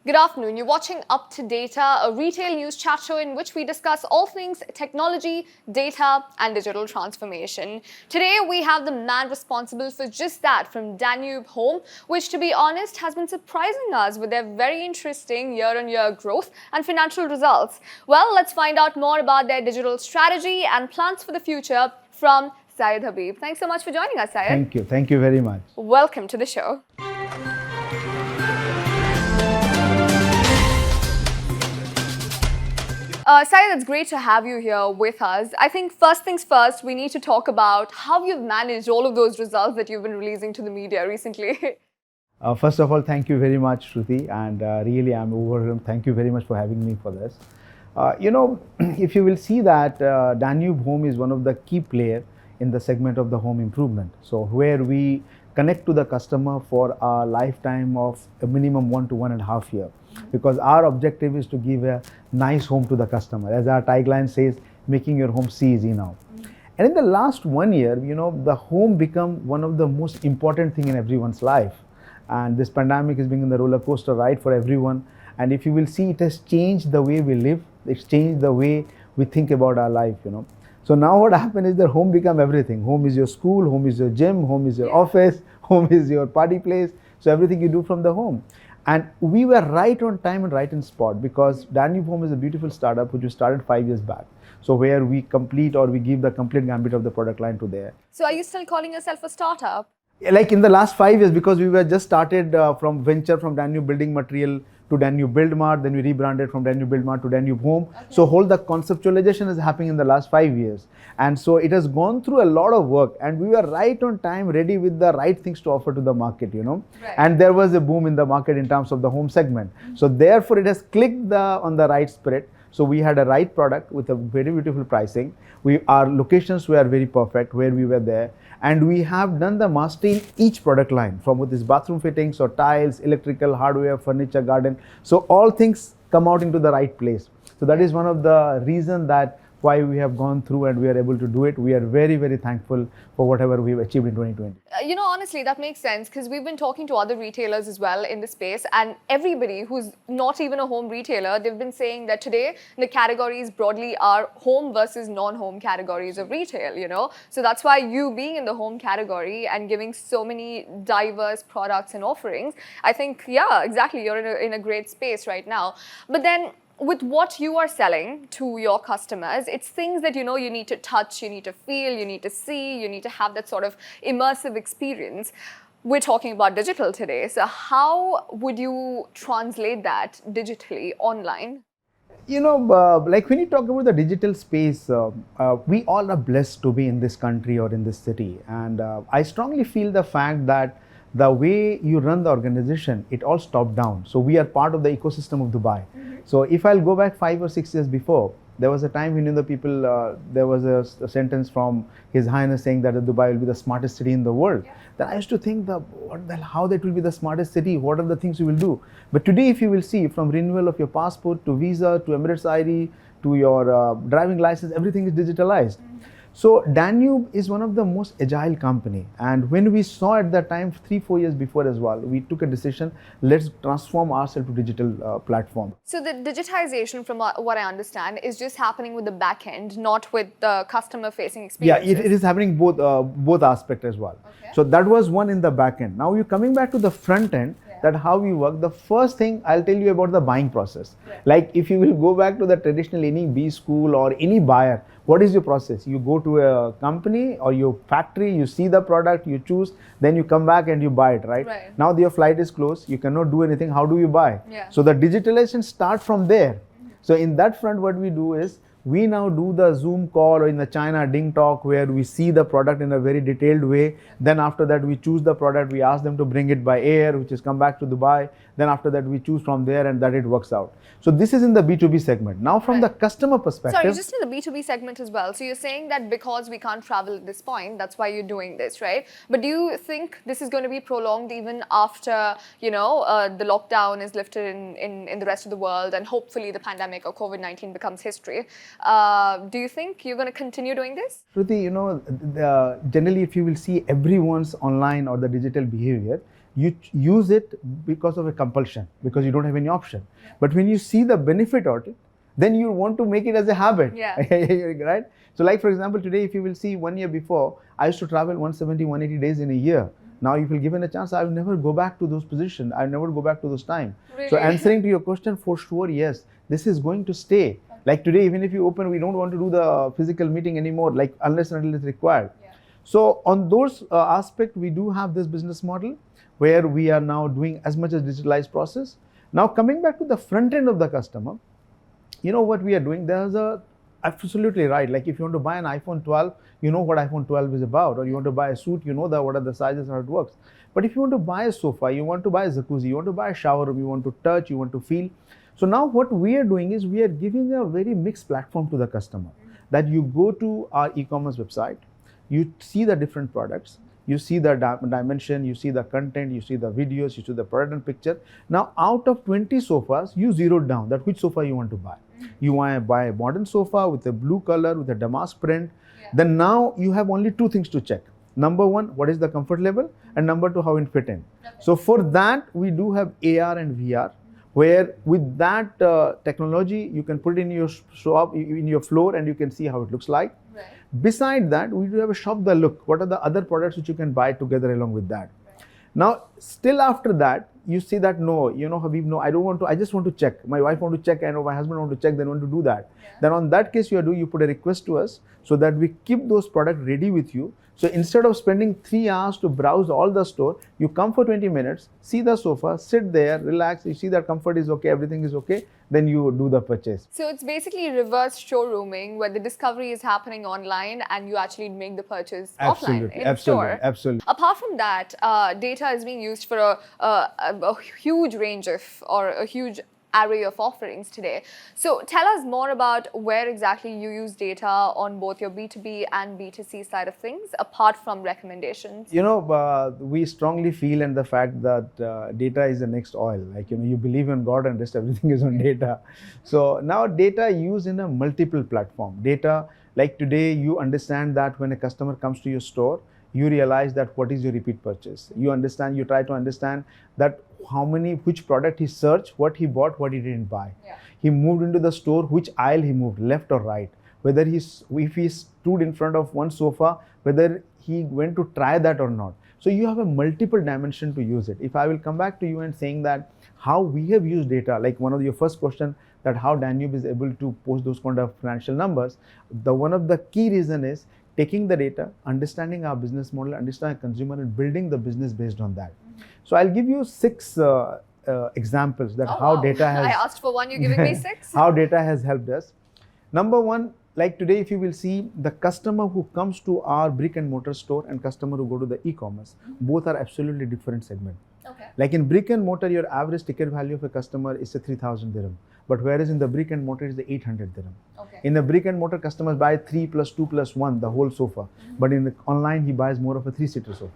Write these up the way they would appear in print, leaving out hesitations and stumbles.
Good afternoon. You're watching Up to Data, a retail news chat show in which we discuss all things technology, data, and digital transformation. Today, we have the man responsible for just that from Danube Home, which, to be honest, has been surprising us with their very interesting year-on-year growth and financial results. Well, let's find out more about their digital strategy and plans for the future from Sayed Habib. Thanks so much for joining us, Sayed. Thank you. Thank you very much. Welcome to the show. Sayed, it's great to have you here with us. I think first things first, we need to talk about how you've managed all of those results that you've been releasing to the media recently. First of all, thank you very much, Shruthi, and really I'm overwhelmed. Thank you very much for having me for this. If you will see that Danube Home is one of the key players in the segment of the home improvement. So where we connect to the customer for a lifetime of a minimum 1 to 1.5 years. Because our objective is to give a nice home to the customer. As our tagline says, making your home see easy now. And in the last 1 year, the home become one of the most important thing in everyone's life. And this pandemic is being the roller coaster ride for everyone. And if you will see, it has changed the way we live. It's changed the way we think about our life, So now what happened is that home become everything. Home is your school, home is your gym, home is your office, home is your party place. So everything you do from the home. And we were right on time and right in spot because Danube Home is a beautiful startup which we started 5 years back. So where we complete or we give the complete gambit of the product line to there. So are you still calling yourself a startup? Like in the last 5 years, because we were just started from venture from Danube Building Material to Danube Build Mart, then we rebranded from Danube Build Mart to Danube Home. Okay. So whole the conceptualization is happening in the last 5 years. And so it has gone through a lot of work and we were right on time, ready with the right things to offer to the market, Right. And there was a boom in the market in terms of the home segment. So therefore it has clicked on the right spirit. So we had a right product with a very beautiful pricing. Our locations were very perfect where we were there. And we have done the mastery in each product line from with this bathroom fittings or tiles, electrical, hardware, furniture, garden. So all things come out into the right place. So that is one of the reasons that why we have gone through and we are able to do it. We are very, very thankful for whatever we've achieved in 2020. Honestly, that makes sense because we've been talking to other retailers as well in the space, and everybody who's not even a home retailer, they've been saying that today the categories broadly are home versus non-home categories of retail, So that's why you being in the home category and giving so many diverse products and offerings, I think, yeah, exactly, you're in a great space right now. But then, with what you are selling to your customers, it's things that you need to touch, you need to feel, you need to see, you need to have that sort of immersive experience. We're talking about digital today. So how would you translate that digitally online? Like when you talk about the digital space, we all are blessed to be in this country or in this city. And I strongly feel the fact that the way you run the organization, it all stopped down. So we are part of the ecosystem of Dubai. Mm-hmm. So if I'll go back 5 or 6 years before, there was a time when the people, there was a sentence from His Highness saying that Dubai will be the smartest city in the world. Yeah. Then I used to think how that will be the smartest city, what are the things you will do? But today if you will see from renewal of your passport to visa to Emirates ID to your driving license, everything is digitalized. Mm-hmm. So Danube is one of the most agile company, and when we saw at that time 3-4 years before as well, we took a decision, let's transform ourselves to digital platform. So the digitization, from what I understand, is just happening with the back end, not with the customer facing experience. Yeah, it is happening both aspects as well. Okay. So that was one in the back end. Now you're coming back to the front end. That how we work. The first thing I'll tell you about the buying process. Yeah. Like if you will go back to the traditional any B school or any buyer, what is your process? You go to a company or your factory, you see the product, you choose, then you come back and you buy it, right? Now your flight is closed, you cannot do anything. How do you buy? Yeah. So the digitalization starts from there. Mm-hmm. So in that front, what we do is we now do the Zoom call or in the China Ding Talk where we see the product in a very detailed way. Then after that, we choose the product. We ask them to bring it by air, which is come back to Dubai. Then after that, we choose from there and that it works out. So this is in the B2B segment. Now from the customer perspective. Sorry, just in the B2B segment as well. So you're saying that because we can't travel at this point, that's why you're doing this, right? But do you think this is going to be prolonged even after, the lockdown is lifted in the rest of the world and hopefully the pandemic or COVID-19 becomes history? Do you think you're going to continue doing this? Shruthi, generally if you will see everyone's online or the digital behavior, use it because of a compulsion, because you don't have any option. But when you see the benefit of it, then you want to make it as a habit. Yeah. Right? So like for example, today if you will see 1 year before, I used to travel 170, 180 days in a year. Now if you're given a chance, I will never go back to those positions. I will never go back to those time. Really? So answering to your question, for sure, yes, this is going to stay. Like today, even if you open, we don't want to do the physical meeting anymore, like unless and until it's required. Yeah. So on those aspects, we do have this business model where we are now doing as much as digitalized process. Now coming back to the front end of the customer, you know what we are doing, there's a absolutely right. Like if you want to buy an iPhone 12, you know what iPhone 12 is about, or you want to buy a suit, you know what are the sizes, how it works. But if you want to buy a sofa, you want to buy a jacuzzi, you want to buy a shower room, you want to touch, you want to feel. So now what we are doing is we are giving a very mixed platform to the customer, that you go to our e-commerce website, you see the different products, you see the dimension, you see the content, you see the videos, you see the product and picture. Now out of 20 sofas, you zeroed down that which sofa you want to buy. You want to buy a modern sofa with a blue color, with a damask print. Then now you have only two things to check. Number one, what is the comfort level? And number two, how it fit in. So for that, we do have AR and VR, where with that technology, you can put it in your shop, in your floor, and you can see how it looks like. Right. Beside that, we do have a shop the look. What are the other products which you can buy together along with that? Right. Now, still after that, you see that no, Habib, no, I don't want to, I just want to check. My wife want to check, I know my husband want to check, they want to do that. Yeah. Then on that case, you put a request to us so that we keep those products ready with you. So instead of spending 3 hours to browse all the store, you come for 20 minutes, see the sofa, sit there, relax, you see that comfort is okay, everything is okay, then you do the purchase. So it's basically reverse showrooming, where the discovery is happening online and you actually make the purchase offline in store. Absolutely. Apart from that, data is being used for a huge range of, or a huge array of offerings today. So tell us more about where exactly you use data on both your B2B and B2C side of things, apart from recommendations. We strongly feel in the fact that data is the next oil. Like, you believe in God and rest everything is on data. So now data used in a multiple platform. Data, like today, you understand that when a customer comes to your store, you realize that what is your repeat purchase. You try to understand that which product he searched, what he bought, what he didn't buy. Yeah. He moved into the store, which aisle he moved, left or right. If he stood in front of one sofa, whether he went to try that or not. So you have a multiple dimension to use it. If I will come back to you and saying that how we have used data, like one of your first question, that how Danube is able to post those kind of financial numbers, one of the key reason is taking the data, understanding our business model, understanding consumer, and building the business based on that. So I'll give you 6 examples that how data has... I asked for one, you're giving me 6? How data has helped us. Number one, like today, if you will see, the customer who comes to our brick and mortar store and customer who go to the e-commerce, both are absolutely different segment. Okay. Like in brick and mortar, your average ticket value of a customer is a 3,000 dirham. But whereas in the brick and mortar is the 800 dirham. Okay. In the brick and mortar, customers buy 3 plus 2 plus 1, the whole sofa. But in the online, he buys more of a 3-seater sofa.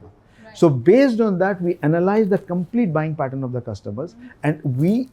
Right. So based on that, we analyze the complete buying pattern of the customers, and we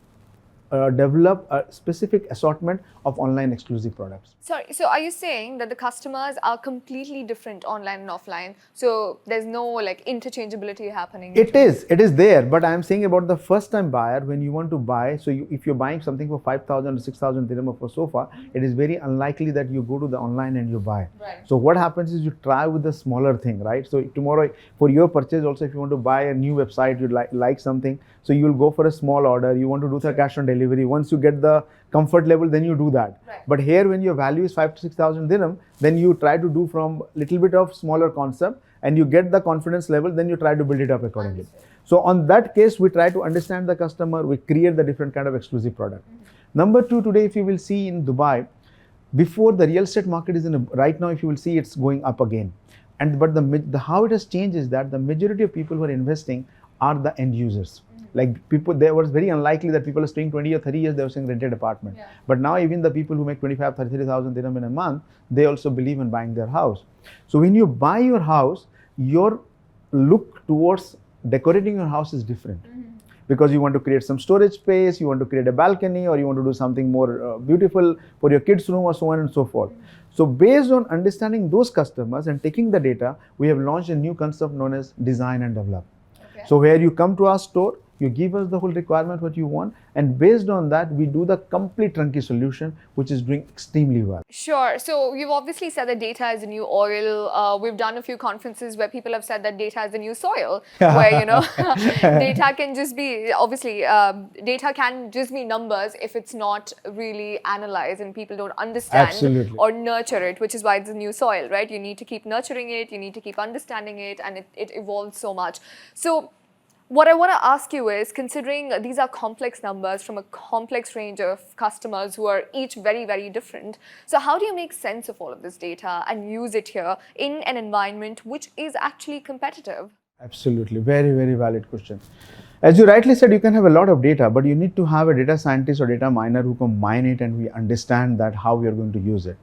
develop a specific assortment of online exclusive products. Sorry, so are you saying that the customers are completely different online and offline? So there's no like interchangeability happening? It is there, but I'm saying about the first time buyer, when you want to buy, so if you're buying something for 5,000 or 6,000 dirham of a sofa, it is very unlikely that you go to the online and you buy. Right. So what happens is you try with the smaller thing, right? So tomorrow for your purchase also, if you want to buy a new website, you like something, so you will go for a small order, you want to do the cash on delivery. Once you get the comfort level, then you do that. Right. But here, when your value is 5,000 to 6,000 dirham, then you try to do from little bit of smaller concept, and you get the confidence level, then you try to build it up accordingly. Understood. So on that case, we try to understand the customer, we create the different kind of exclusive product. Number 2, today, if you will see in Dubai, before the real estate market is right now, if you will see, it's going up again. But how it has changed is that the majority of people who are investing are the end users. Like people, there was very unlikely that people are staying 20 or 30 years, they were staying rented apartment. Yeah. But now even the people who make 25, 30,000 dirham in a month, they also believe in buying their house. So when you buy your house, your look towards decorating your house is different. Because you want to create some storage space, you want to create a balcony, or you want to do something more beautiful for your kids' room, or so on and so forth. So based on understanding those customers and taking the data, we have launched a new concept known as design and develop. Okay. So where you come to our store, you give us the whole requirement what you want, and based on that, we do the complete turnkey solution, which is doing extremely well. Sure. So you've obviously said that data is the new oil. We've done a few conferences where people have said that data is the new soil, where, you know, data can just be, obviously, data can just be numbers if it's not really analyzed and people don't understand Absolutely. or nurture it, which is why it's the new soil, right? You need to keep nurturing it, you need to keep understanding it, and it evolves so much. So what I want to ask you is, considering these are complex numbers from a complex range of customers who are each very, very different, so how do you make sense of all of this data and use it here in an environment which is actually competitive? Absolutely. Very, very valid question. As you rightly said, you can have a lot of data, but you need to have a data scientist or data miner who can mine it and we understand that how we are going to use it.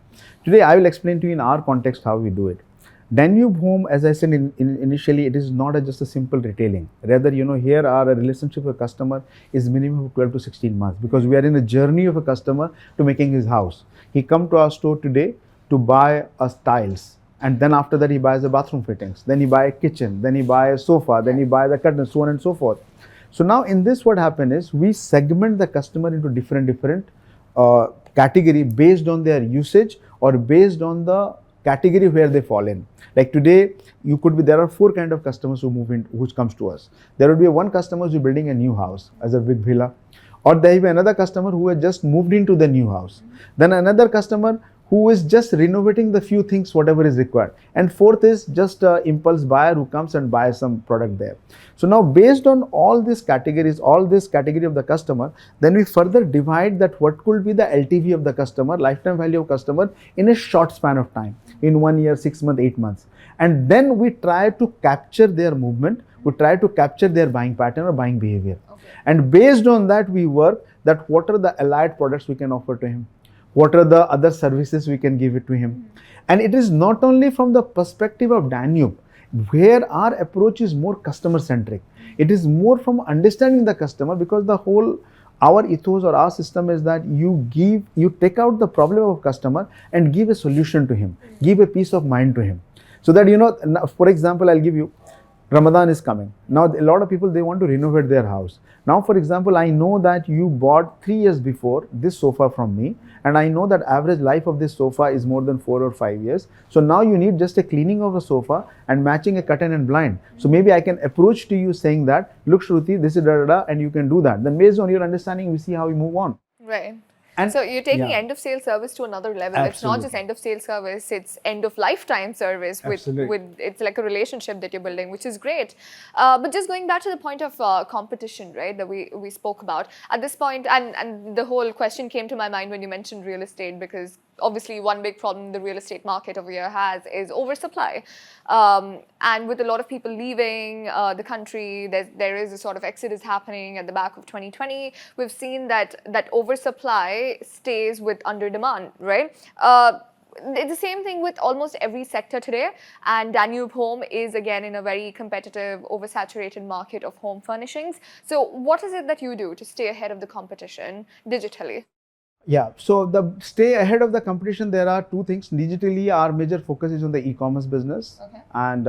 Today, I will explain to you in our context how we do it. Danube Home, as I said initially, it is not just a simple retailing. Rather, you know, here our relationship with a customer is minimum of 12 to 16 months, because we are in a journey of a customer to making his house. He come to our store today to buy us tiles, and then after that he buys the bathroom fittings, then he buy a kitchen, then he buy a sofa, then he buy the curtains, so on and so forth. So now in this, what happens is we segment the customer into different category based on their usage or based on the category where they fall in. Like today, there are 4 kind of customers who move in, who comes to us. There will be one customer who's building a new house as a big villa, or there will be another customer who has just moved into the new house. Then another customer who is just renovating the few things, whatever is required. And fourth is just an impulse buyer who comes and buys some product there. So now based on all these categories, all this category of the customer, then we further divide that what could be the LTV of the customer, lifetime value of customer, in a short span of time, in 1 year, 6 months, 8 months. And then we try to capture their movement, we try to capture their buying pattern or buying behavior. Okay. And based on that, we work that what are the allied products we can offer to him, what are the other services we can give it to him. And it is not only from the perspective of Danube, where our approach is more customer centric. It is more from understanding the customer, because our ethos or our system is that you take out the problem of customer and give a solution to him, give a peace of mind to him. So that, you know, for example, I'll give you, Ramadan is coming. Now, a lot of people, they want to renovate their house. Now, for example, I know that you bought 3 years before this sofa from me, and I know that average life of this sofa is more than 4 or 5 years. So now you need just a cleaning of a sofa and matching a curtain and blind. So maybe I can approach to you saying that, look, Shruthi, this is da-da-da, and you can do that. Then based on your understanding, we see how we move on. Right. And so you're taking end of sale service to another level. Absolutely. It's not just end of sale service, it's end of lifetime service with it's like a relationship that you're building, which is great. But just going back to the point of competition, right, that we spoke about at this point, and the whole question came to my mind when you mentioned real estate, because obviously one big problem the real estate market over here has is oversupply. And with a lot of people leaving the country, there is a sort of exodus happening at the back of 2020. We've seen that oversupply stays with under demand, right? It's the same thing with almost every sector today, and Danube Home is again in a very competitive, oversaturated market of home furnishings. So what is it that you do to stay ahead of the competition digitally? Yeah, so the stay ahead of the competition, there are 2 things. Digitally, our major focus is on the e-commerce business. Okay. And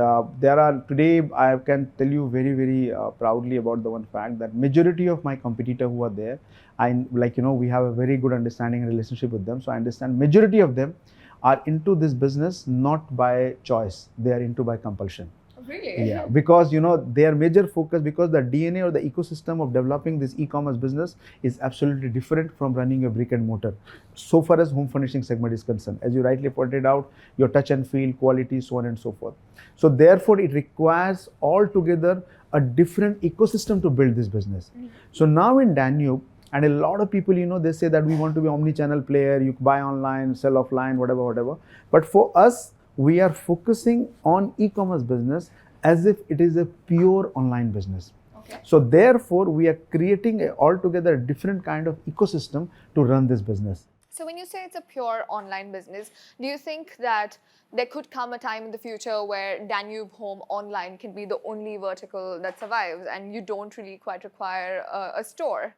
today, I can tell you very, very proudly about the one fact that majority of my competitor who are there, we have a very good understanding and relationship with them. So I understand majority of them are into this business not by choice, they are into by compulsion. Really? Yeah, because their major focus, because the DNA or the ecosystem of developing this e-commerce business is absolutely different from running a brick and mortar. So far as home furnishing segment is concerned, as you rightly pointed out, your touch and feel, quality, so on and so forth. So therefore, it requires altogether a different ecosystem to build this business. So now in Danube, and a lot of people, they say that we want to be omni-channel player, you buy online, sell offline, whatever. But for us, we are focusing on e-commerce business as if it is a pure online business. Okay. So therefore, we are creating a altogether different kind of ecosystem to run this business. So when you say it's a pure online business, do you think that there could come a time in the future where Danube Home online can be the only vertical that survives and you don't really quite require a store?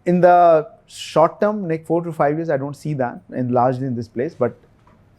In the short term, like 4 to 5 years, I don't see that largely in this place. But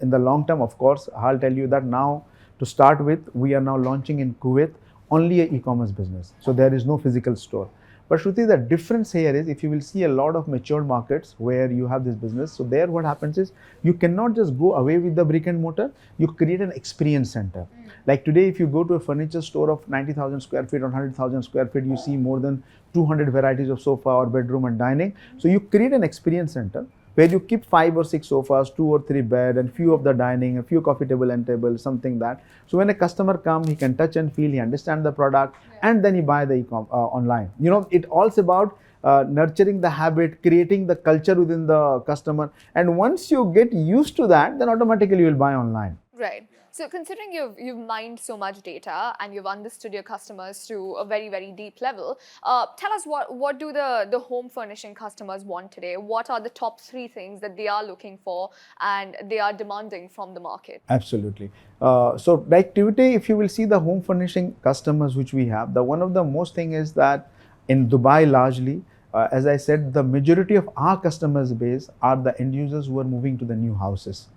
in the long term, of course, I'll tell you that now, to start with, we are now launching in Kuwait only an e-commerce business. So there is no physical store. But Shruti, the difference here is if you will see a lot of mature markets where you have this business, so there what happens is you cannot just go away with the brick and mortar, you create an experience center. Like today, if you go to a furniture store of 90,000 square feet or 100,000 square feet, you see more than 200 varieties of sofa or bedroom and dining. So you create an experience center where you keep 5 or 6 sofas, 2 or 3 bed, and few of the dining, a few coffee table and table, something that. So when a customer comes, he can touch and feel, he understand the product, and then he buy the online. You know, it all's about nurturing the habit, creating the culture within the customer, and once you get used to that, then automatically you will buy online. Right. So considering you've mined so much data and you've understood your customers to a very, very deep level, tell us what do the home furnishing customers want today? What are the top 3 things that they are looking for and they are demanding from the market? Absolutely. So like today, if you will see the home furnishing customers which we have, the one of the most thing is that in Dubai largely, as I said, the majority of our customers base are the end users who are moving to the new houses.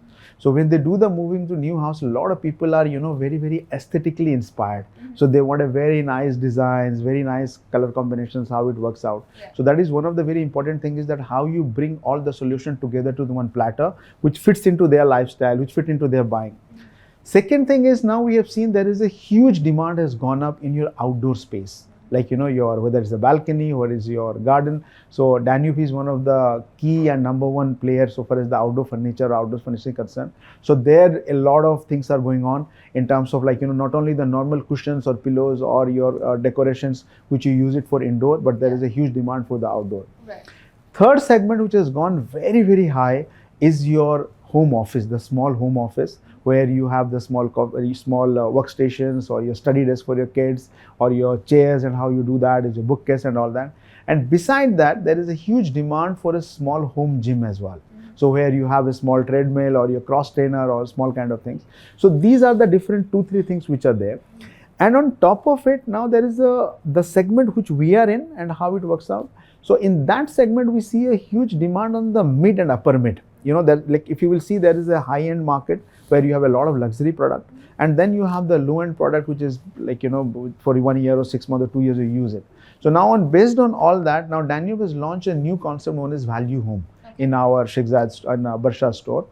So when they do the moving to new house, a lot of people are, very, very aesthetically inspired. So they want a very nice designs, very nice color combinations, how it works out. So that is one of the very important things, is that how you bring all the solution together to the one platter, which fits into their lifestyle, which fit into their buying. Second thing is, now we have seen there is a huge demand has gone up in your outdoor space. Like, your, whether it's a balcony or is your garden. So Danube is one of the key and number 1 players so far as the outdoor furniture, outdoor furnishing concerned. So there a lot of things are going on in terms of not only the normal cushions or pillows or your decorations which you use it for indoor, but there is a huge demand for the outdoor. Right. Third segment which has gone very, very high is your home office, the small home office, where you have the small workstations or your study desk for your kids or your chairs, and how you do that is your bookcase and all that. And beside that, there is a huge demand for a small home gym as well. So where you have a small treadmill or your cross trainer or small kind of things. So these are the different 2-3 things which are there. And on top of it, now there is the segment which we are in and how it works out. So in that segment, we see a huge demand on the mid and upper mid. That, like, if you will see, there is a high-end market where you have a lot of luxury product, and then you have the low-end product which is like, for 1 year or 6 months or 2 years you use it. So now based on all that, now Danube has launched a new concept known as value home in our Shikhzad and Barsha store.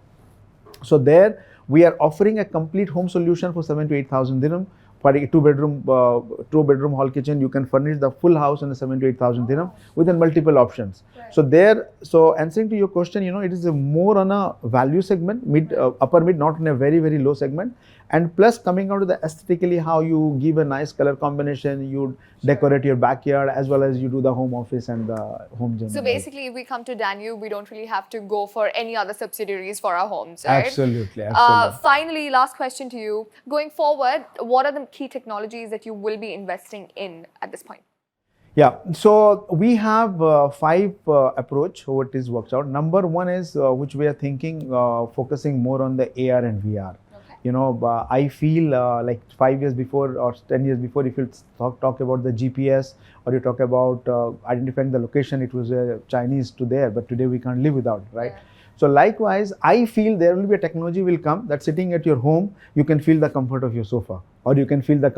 So there we are offering a complete home solution for 7,000 to 8,000 dirham. For a 2-bedroom hall kitchen, you can furnish the full house in 7,000 to 8,000 dirham within multiple options. Right. So answering to your question, it is more on a value segment, mid, upper mid, not in a very, very low segment. And plus coming out to the aesthetically, how you give a nice color combination, you decorate your backyard as well as you do the home office and the home gym. So basically, if we come to Danube, we don't really have to go for any other subsidiaries for our homes, right? Absolutely. Finally, last question to you. Going forward, what are the key technologies that you will be investing in at this point? Yeah, so we have 5 approach how it is works out. Number 1 is which we are thinking focusing more on the AR and VR. I feel like 5 years before or 10 years before, if you talk about the GPS or you talk about identifying the location, it was Chinese to there, but today we can't live without, right? Yeah. So likewise, I feel there will be a technology will come that sitting at your home, you can feel the comfort of your sofa, or you can feel the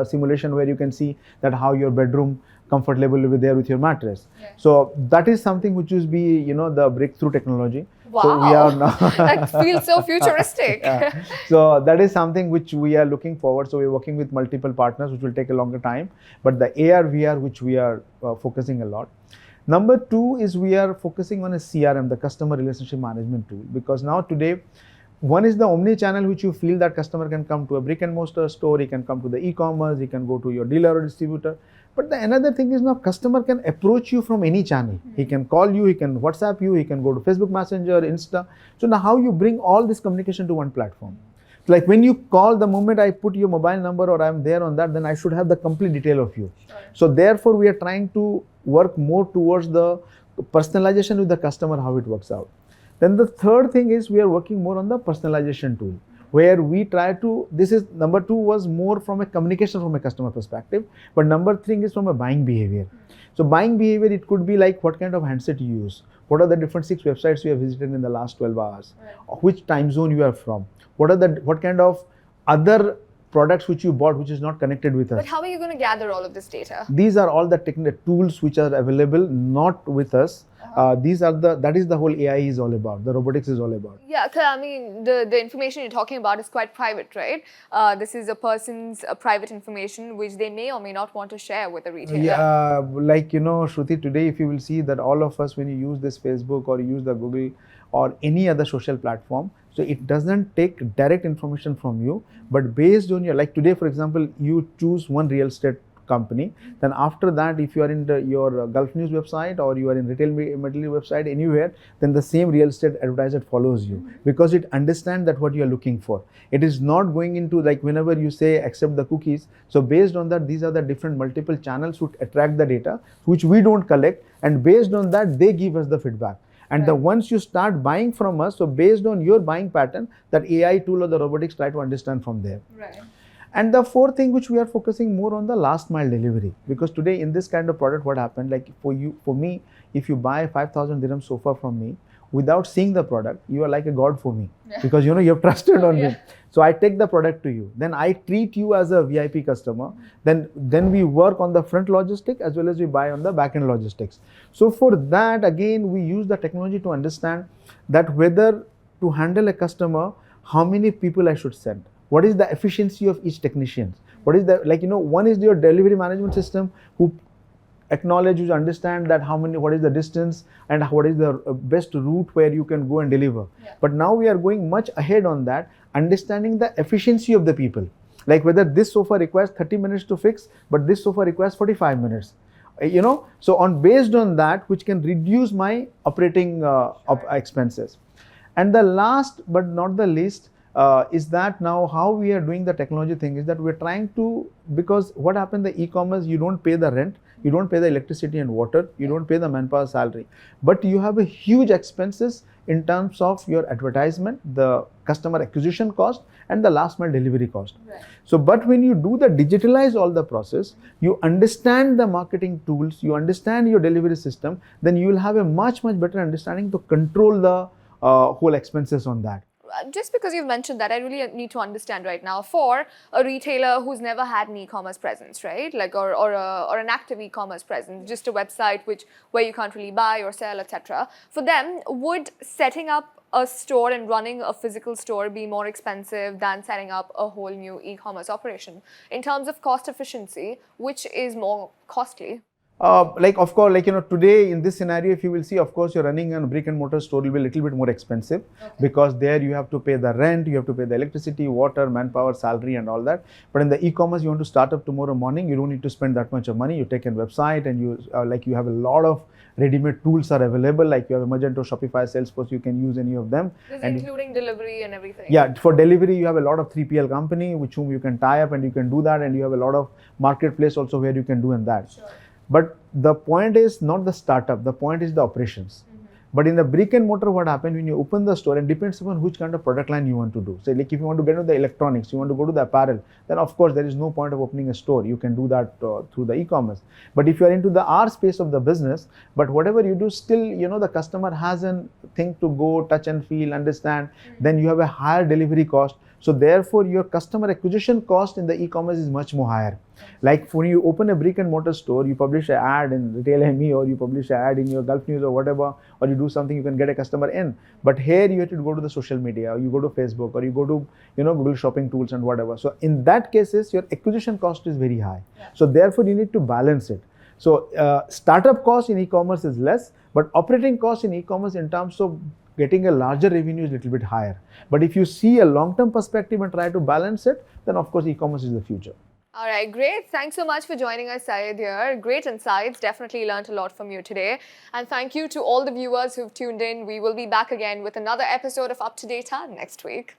simulation where you can see that how your bedroom comfort level will be there with your mattress. Yeah. So that is something which will be, the breakthrough technology. Wow, so we are now that feels so futuristic. Yeah. So that is something which we are looking forward. So we're working with multiple partners, which will take a longer time. But the AR, VR, which we are focusing a lot. Number 2 is we are focusing on a CRM, the customer relationship management tool, because now today, one is the omni-channel, which you feel that customer can come to a brick and mortar store, he can come to the e-commerce, he can go to your dealer or distributor. But the another thing is now customer can approach you from any channel. He can call you, he can WhatsApp you, he can go to Facebook Messenger, Insta. So now how you bring all this communication to one platform? Like when you call, the moment I put your mobile number or I'm there on that, then I should have the complete detail of you. Sure. So therefore we are trying to work more towards the personalization with the customer, how it works out. Then the third thing is we are working more on the personalization tool, where we try to, this is number 2 was more from a communication from a customer perspective, but number 3 is from a buying behavior. So buying behavior, it could be like what kind of handset you use, what are the different 6 websites you have visited in the last 12 hours, right. Which time zone you are from, what kind of other products which you bought which is not connected with us. But how are you going to gather all of this data? These are all the tools which are available, not with us. That is the whole AI is all about, the robotics is all about. Yeah, I mean, the information you're talking about is quite private, right? This is a person's private information which they may or may not want to share with a retailer. Yeah, like, Shruti, today if you will see that all of us, when you use this Facebook or use the Google or any other social platform, so it doesn't take direct information from you, but based on your, like today, for example, you choose one real estate company, then after that, if you are in your Gulf News website or you are in retail material website anywhere, then the same real estate advertiser follows you because it understands that what you are looking for. It is not going into, like, whenever you say accept the cookies, so based on that, these are the different multiple channels which attract the data which we don't collect, and based on that they give us the feedback. And the once you start buying from us, so based on your buying pattern, that AI tool or the robotics try to understand from there. Right. And the fourth thing which we are focusing more on the last mile delivery, because today in this kind of product, what happened, like for me, if you buy 5,000 dirham sofa from me without seeing the product, you are like a god for me, because you have trusted on me. So I take the product to you, then I treat you as a VIP customer, then we work on the front logistics as well as we buy on the back end logistics. So for that, again, we use the technology to understand that whether to handle a customer, how many people I should send. What is the efficiency of each technician? What is the, like, one is your delivery management system who acknowledges, understand that what is the distance and what is the best route where you can go and deliver. But now we are going much ahead on that, understanding the efficiency of the people. Like whether this sofa requires 30 minutes to fix, but this sofa requires 45 minutes. So based on that, which can reduce my operating expenses. And the last but not the least, is that now how we are doing the technology thing is that we're trying to, because what happened, the e-commerce, you don't pay the rent, you don't pay the electricity and water, you don't pay the manpower salary, but you have a huge expenses in terms of your advertisement, the customer acquisition cost and the last mile delivery cost. So, but when you do the digitalize all the process, you understand the marketing tools, you understand your delivery system, then you will have a much better understanding to control the whole expenses on that. Just because you've mentioned that, I really need to understand right now, for a retailer who's never had an e-commerce presence, right? Like, or an active e-commerce presence, just a website where you can't really buy or sell, etc. For them, would setting up a store and running a physical store be more expensive than setting up a whole new e-commerce operation? In terms of cost efficiency, which is more costly? Of course, today in this scenario, if you will see, of course, you're running a brick and mortar store will be a little bit more expensive, because there you have to pay the rent, you have to pay the electricity, water, manpower, salary and all that. But in the e-commerce, you want to start up tomorrow morning, you don't need to spend that much of money. You take a website and you have a lot of ready-made tools are available, like you have a Magento, Shopify, Salesforce, you can use any of them. This is including delivery and everything. Yeah, for delivery, you have a lot of 3PL company with whom you can tie up and you can do that, and you have a lot of marketplace also where you can do in that. Sure. But the point is not the startup, the point is the operations. But in the brick and mortar, what happens when you open the store, and depends upon which kind of product line you want to do. Say, like if you want to get into the electronics, you want to go to the apparel, then of course there is no point of opening a store. You can do that through the e-commerce. But if you are into the R space of the business, but whatever you do, still, the customer has a thing to go, touch and feel, understand, then you have a higher delivery cost. So therefore, your customer acquisition cost in the e-commerce is much more higher. Like when you open a brick and mortar store, you publish an ad in Retail ME, or you publish an ad in your Gulf News or whatever, or you do something, you can get a customer in. But here you have to go to the social media, or you go to Facebook, or you go to Google shopping tools and whatever. So in that cases, your acquisition cost is very high. So therefore, you need to balance it. So startup cost in e-commerce is less, but operating cost in e-commerce in terms of getting a larger revenue is a little bit higher. But if you see a long-term perspective and try to balance it, then of course e-commerce is the future. All right, great. Thanks so much for joining us, Sayed, here. Great insights. Definitely learned a lot from you today. And thank you to all the viewers who've tuned in. We will be back again with another episode of Up to Data next week.